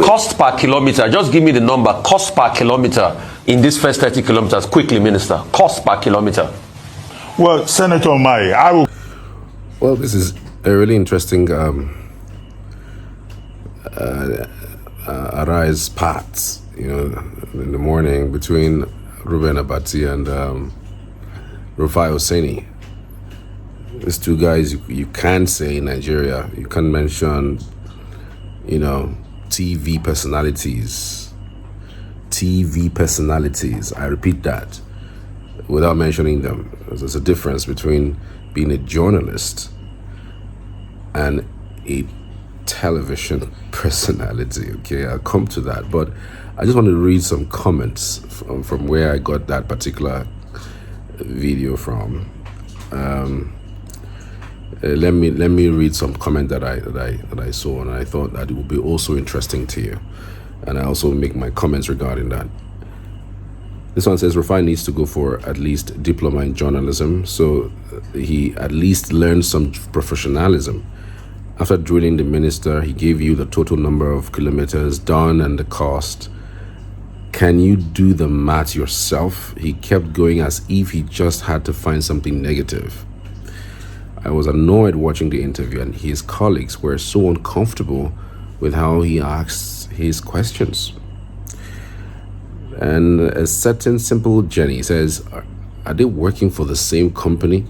Cost per kilometer. Just give me the number. Cost per kilometer in these first 30 kilometers. Quickly, Minister. Cost per kilometer. Well, Senator Umahi, I will. Well, this is a really interesting arise parts, in the morning between Reuben Abati and Rufai Oseni. These two guys you can't say in Nigeria. You can't mention, TV personalities. TV personalities. I repeat that without mentioning them. There's a difference between being a journalist and a television personality. Okay, I'll come to that, but I just want to read some comments from where I got that particular video from. Let me read some comment that I saw, and I thought that it would be also interesting to you, and I also make my comments regarding that. This one says Rufai needs to go for at least diploma in journalism, so he at least learned some professionalism. After drilling the minister, he gave you the total number of kilometers done and the cost. Can you do the math yourself? He kept going as if he just had to find something negative. I was annoyed watching the interview, and his colleagues were so uncomfortable with how he asked his questions. And a certain simple Jenny says, are they working for the same company?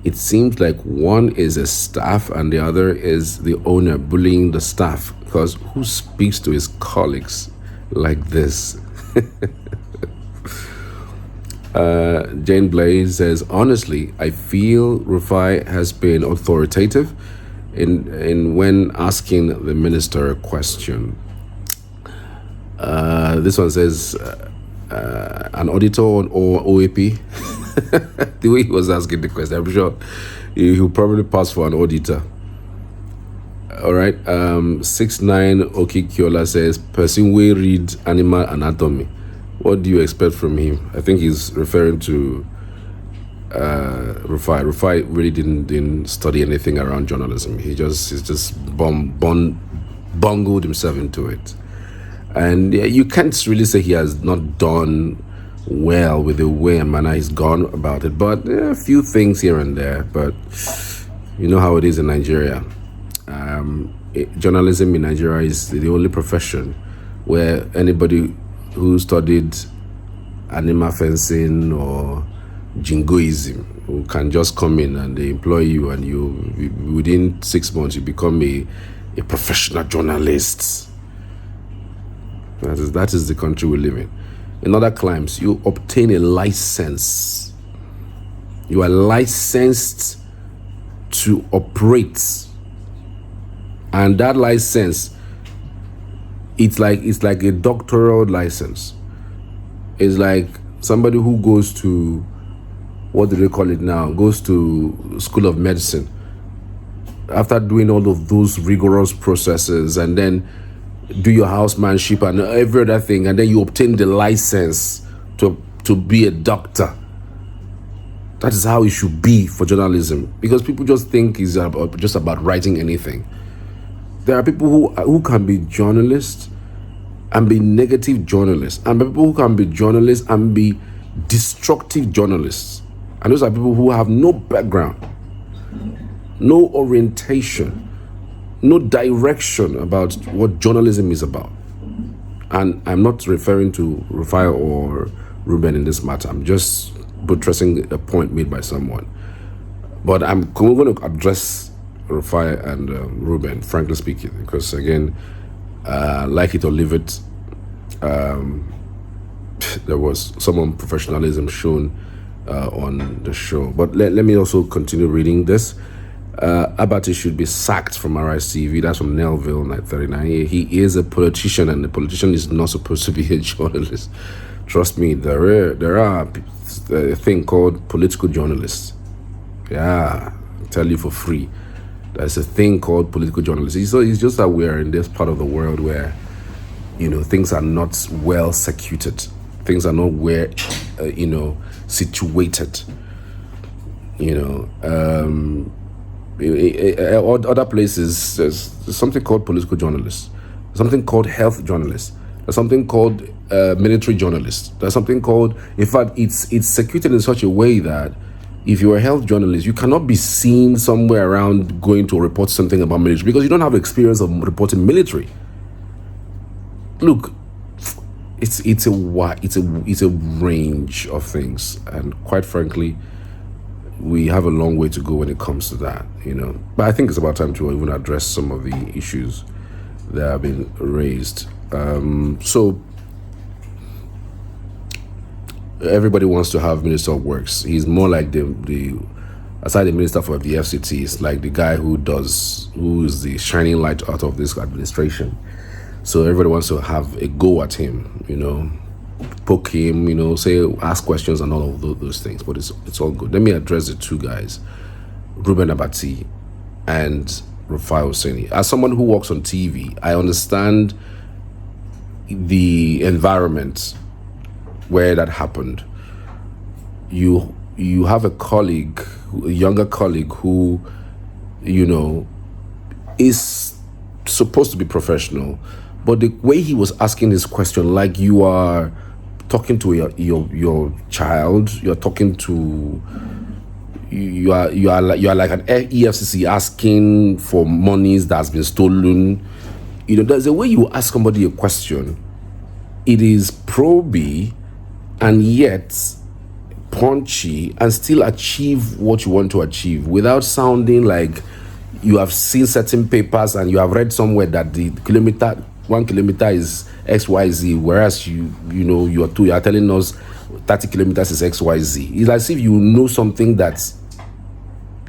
It seems like one is a staff and the other is the owner bullying the staff, because who speaks to his colleagues like this? Jane Blaze says, honestly, I feel Rufai has been authoritative in when asking the minister a question. This one says, an auditor or OAP. The way he was asking the question, I'm sure he'll probably pass for an auditor. All right. 69 Okikiola says, person will read animal anatomy. What do you expect from him? I think he's referring to Rufai. Rufai really didn't study anything around journalism. He's just bungled himself into it. And you can't really say he has not done well with the way and manner he's gone about it, but there are a few things here and there. But you know how it is in Nigeria. Journalism in Nigeria is the only profession where anybody who studied animal fencing or jingoism who can just come in and they employ you, and you within 6 months you become a professional journalist. That is the country we live in. In other climes, you obtain a license. You are licensed to operate, and that license, it's like a doctoral license. It's like somebody who goes to, what do they call it now? Goes to School of Medicine. After doing all of those rigorous processes, and then do your housemanship and every other thing, and then you obtain the license to be a doctor. That is how it should be for journalism, because people just think it's just about writing anything. There are people who can be journalists and be negative journalists, and people who can be journalists and be destructive journalists. And those are people who have no background, no orientation, no direction about what journalism is about. And I'm not referring to Rufai or Reuben in this matter. I'm just buttressing a point made by someone. But I'm going to address Rufai and Reuben, frankly speaking, because again, like it or leave it, there was some professionalism shown on the show. But let me also continue reading this. Abati should be sacked from Arise TV. That's from Nelville, 939. He is a politician, and the politician is not supposed to be a journalist. Trust me, there are a thing called political journalists. Yeah, I'll tell you for free. There's a thing called political journalists. So it's just that we're in this part of the world where, things are not well circuited. Things are not where, situated. Other places, there's something called political journalists. There's something called health journalists. There's something called military journalists. There's something called, in fact, it's circuited in such a way that if you're a health journalist, you cannot be seen somewhere around going to report something about military because you don't have experience of reporting military. Look, it's a range of things, and quite frankly, we have a long way to go when it comes to that, But I think it's about time to even address some of the issues that have been raised. So everybody wants to have Minister of Works. He's more like the aside the Minister for the FCT, it's like the guy who is the shining light out of this administration. So everybody wants to have a go at him, poke him, ask questions and all of those things. But it's all good. Let me address the two guys, Reuben Abati and Rufai Oseni. As someone who works on TV, I understand the environment where that happened. You have a colleague, a younger colleague who, is supposed to be professional, but the way he was asking this question, like you are talking to your child, you're talking to you are like an EFCC asking for monies that's been stolen. There's a way you ask somebody a question. It is proby and yet punchy and still achieve what you want to achieve without sounding like you have seen certain papers and you have read somewhere that the 1 kilometer is XYZ, whereas you are telling us 30 kilometers is XYZ. It's as if you know something that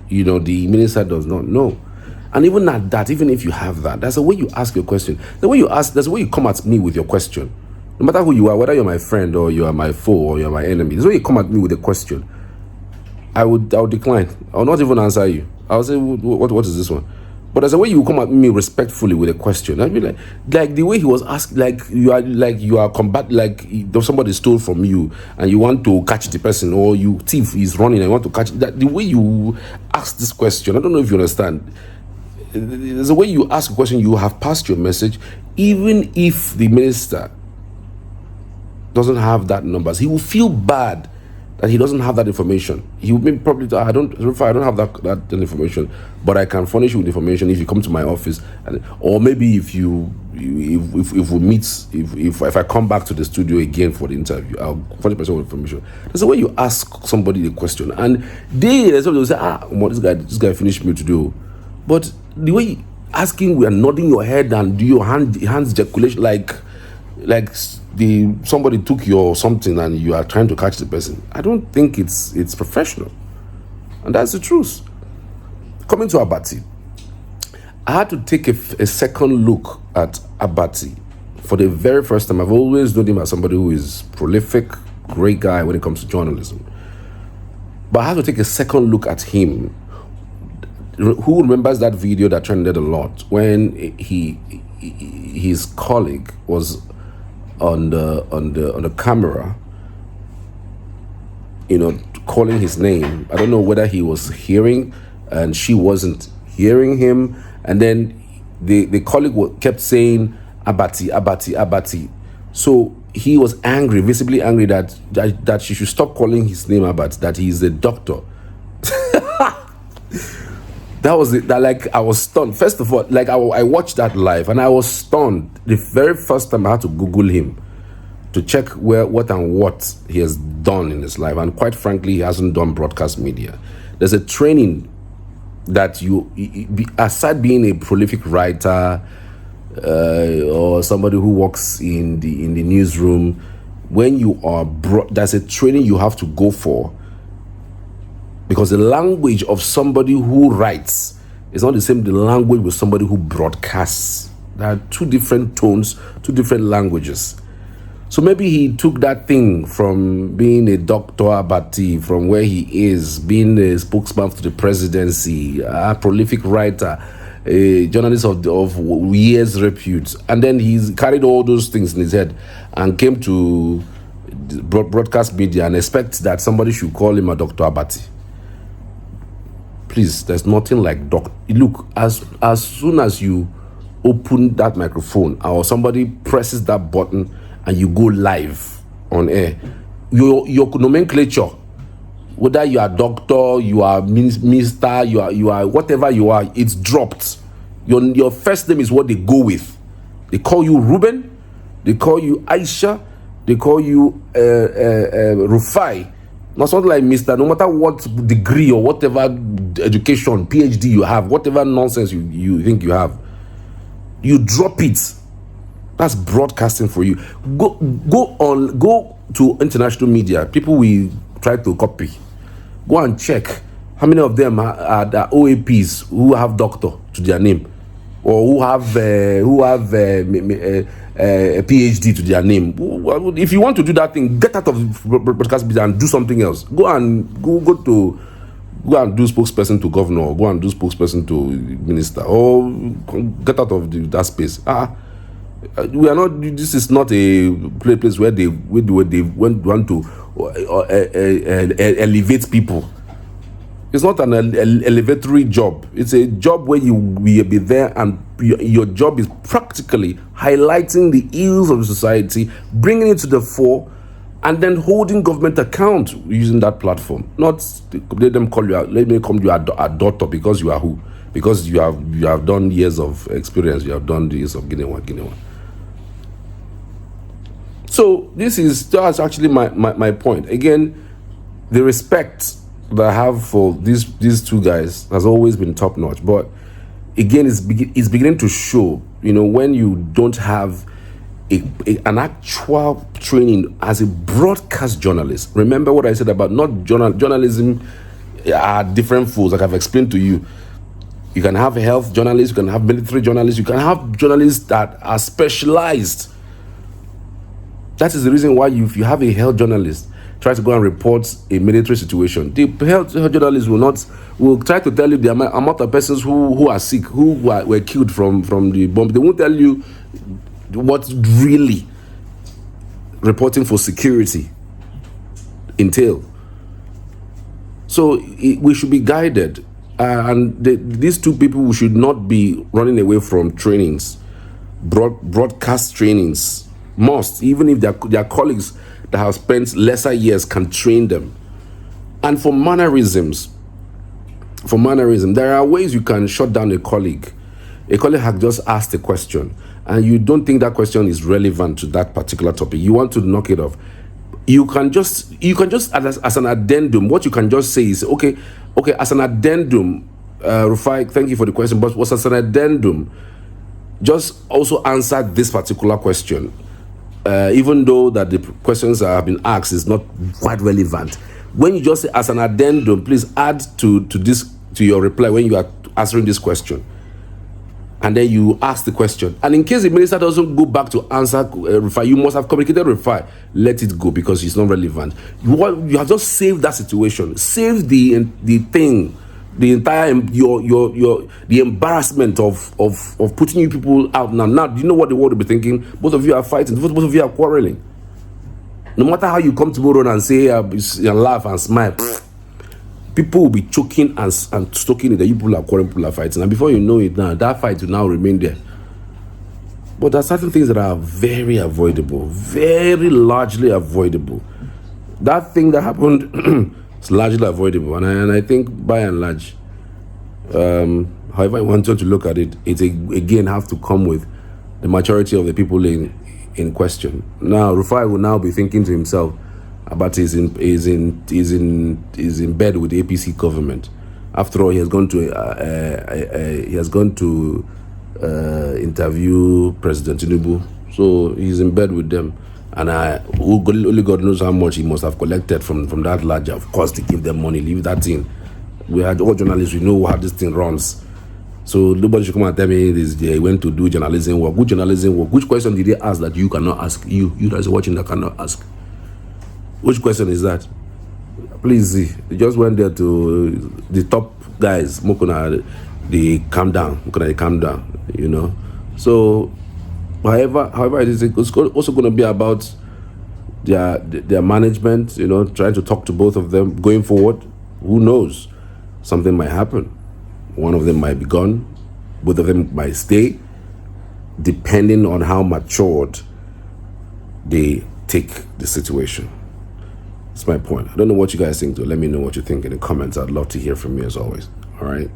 the minister does not know. And even at that, even if you have that, that's the way you ask your question. That's the way you come at me with your question. No matter who you are, whether you're my friend or you are my foe or you're my enemy, that's the way you come at me with a question. I would decline. I will not even answer you. I'll say, what is this one? But there's a way you come at me respectfully with a question. I'd be like the way he was asked, like you are combat, like somebody stole from you and you want to catch the person, or you thief is running and you want to catch that. The way you ask this question, I don't know if you understand. There's a way you ask a question. You have passed your message, even if the minister doesn't have that numbers, he will feel bad that he doesn't have that information. He will probably I don't have that information, but I can furnish you with information if you come to my office, or maybe if we meet, if I come back to the studio again for the interview, I'll furnish myself with information. There's a way you ask somebody the question, and they will say, this guy finished me to do, but the way asking, we are nodding your head and do your hands gesticulation like somebody took your something and you are trying to catch the person. I don't think it's professional, and that's the truth. Coming to Abati, I had to take a second look at Abati for the very first time. I've always known him as somebody who is prolific, great guy when it comes to journalism, but I had to take a second look at him. Who remembers that video that trended a lot when his colleague was on the camera, calling his name? I don't know whether he was hearing and she wasn't hearing him, and then the colleague kept saying Abati, Abati, Abati. So he was angry, visibly angry that she should stop calling his name Abati, that he is a doctor. That was it. That I was stunned. First of all, I watched that live and I was stunned. The very first time I had to Google him to check what he has done in his life, and quite frankly, he hasn't done broadcast media. There's a training that aside being a prolific writer or somebody who works in the newsroom, when you are there's a training you have to go for. Because the language of somebody who writes is not the same the language with somebody who broadcasts. There are two different tones, two different languages. So maybe he took that thing from being a Dr. Abati, from where he is, being a spokesman for the presidency, a prolific writer, a journalist of years' repute. And then he's carried all those things in his head and came to broadcast media and expects that somebody should call him a Dr. Abati. Please, there's nothing like doctor. Look, as soon as you open that microphone or somebody presses that button and you go live on air, your nomenclature, whether you are doctor, you are minister, you are whatever you are, it's dropped. Your first name is what they go with. They call you Reuben, they call you Aisha, they call you Rufai. Not something like Mr. No matter what degree or whatever education, PhD you have, whatever nonsense you think you have, you drop it. That's broadcasting for you. Go to international media. People will try to copy. Go and check how many of them are the OAPs who have doctor to their name, or who have a PhD to their name. If you want to do that thing, get out of broadcast media and do something else. Go and do spokesperson to governor, or go and do spokesperson to minister, or get out of that space. We are not. This is not a place where they want to elevate people. It's not an elevatory job. It's a job where you will be there, and your job is practically highlighting the ills of the society, bringing it to the fore, and then holding government account using that platform. Not let them call you. Let me call you a doctor because you are who? Because you have done years of experience. You have done years of Guinea. So that's actually my point. Again, the respect that I have for these two guys has always been top notch. But again, it's beginning to show. When you don't have an actual training as a broadcast journalist. Remember what I said about not journalism are different fools, like I've explained to you. You can have health journalists, you can have military journalists, you can have journalists that are specialized. That is the reason why if you have a health journalist try to go and report a military situation, the health journalist will try to tell you the amount of persons who are sick, who were killed from the bomb. They won't tell you what really reporting for security entail. So we should be guided, and these two people should not be running away from trainings, broadcast trainings. Must, even if their colleagues that have spent lesser years can train them. And for mannerism, there are ways you can shut down a colleague. A colleague has just asked a question, and you don't think that question is relevant to that particular topic. You want to knock it off. You can just as an addendum, what you can just say is, okay, as an addendum, Rufai, thank you for the question, but was as an addendum, just also answer this particular question. Even though that the questions that have been asked is not quite relevant. When you just say as an addendum, please add to your reply when you are answering this question. And then you ask the question. And in case the minister doesn't go back to answer Rufai, you must have communicated Rufai. Let it go because it's not relevant. You have just saved that situation. Save the thing. The entire the embarrassment of putting you people out now. Now, do you know what the world will be thinking? Both of you are fighting. Both of you are quarreling. No matter how you come tomorrow and say and laugh and smile, people will be choking and stoking it that you people are quarreling, people are fighting. And before you know it, now that fight will now remain there. But there are certain things that are very avoidable, very largely avoidable. That thing that happened. It's largely avoidable, and I think by and large, however I wanted to look at it, it again have to come with the majority of the people in question. Now, Rufai will now be thinking to himself about is in bed with the APC government. After all, he has gone to interview President Tinubu, so he's in bed with them. And only God knows how much he must have collected from that larger. Of course, to give them money, leave that in. We had all journalists, we know how this thing runs. So nobody should come and tell me they went to do journalism work. Good journalism work. Which question did they ask that you cannot ask? You guys are watching that cannot ask. Which question is that? Please see. They just went there to the top guys. They calm down. So however it is, it's also going to be about their management, trying to talk to both of them going forward. Who knows? Something might happen. One of them might be gone. Both of them might stay. depending on how matured they take the situation. That's my point. I don't know what you guys think, though. Let me know what you think in the comments. I'd love to hear from you as always. All right.